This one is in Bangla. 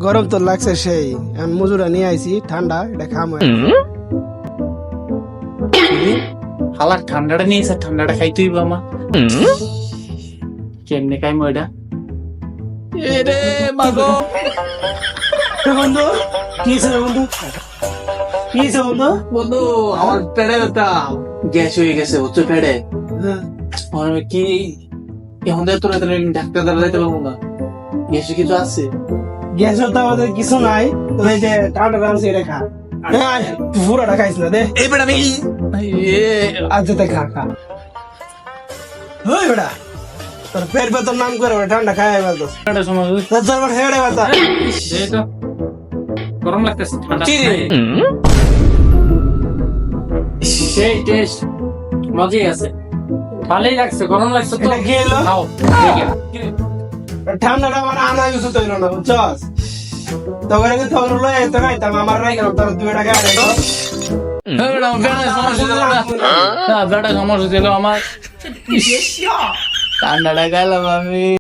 গরম তো লাগছে সেই, এখন মজুরা নিয়ে আইছি ঠান্ডা, এটা খামো। হালা ঠান্ডাটা নিয়ে এসে ঠান্ডাটা খাইতেই বা আমার কেমনে খাইমো এটা? এরে মাগো বন্ধু কি হয়েছে বন্ধু? কি হয়েছে বন্ধু? বন্ধু, আমার পেটে ব্যথা, গ্যাস হয়ে গেছে হচ্ছে পেটে। আমি কি এখন তোর ডাক্তার দ্বারা যাইতে পারবো না? গ্যাস কিছু আছে? গ্যাসের তো আমাদের কিছু নাই, তো এই যে ঠান্ডা রাখছি এটা খা। পুরাটা খাইস না দে। এই বেটা আমি আচ্ছা তাই খা খা। ওই বেটা তোর পেট ব্যথার নাম করে ওটা ঠান্ডা খাই বলতো। সময় তোর হেড়ে ব্যথা। গরম লাগতেছে, ঠান্ডা সেই টেস্ট মজাই আছে, ভালোই লাগছে। গরম লাগছে তো এটা কি হলো? খাও। ঠান্ডাটা মানে আনা কিছু তৈরি না বুঝছস? তখন কিন্তু তখন লই আইতে খাইতাম আমার রাই গেল তোর 2 টাকা আরে তো। বেটা সমস্যা ছিল আমার, ঠান্ডাটা গেলাম আমি।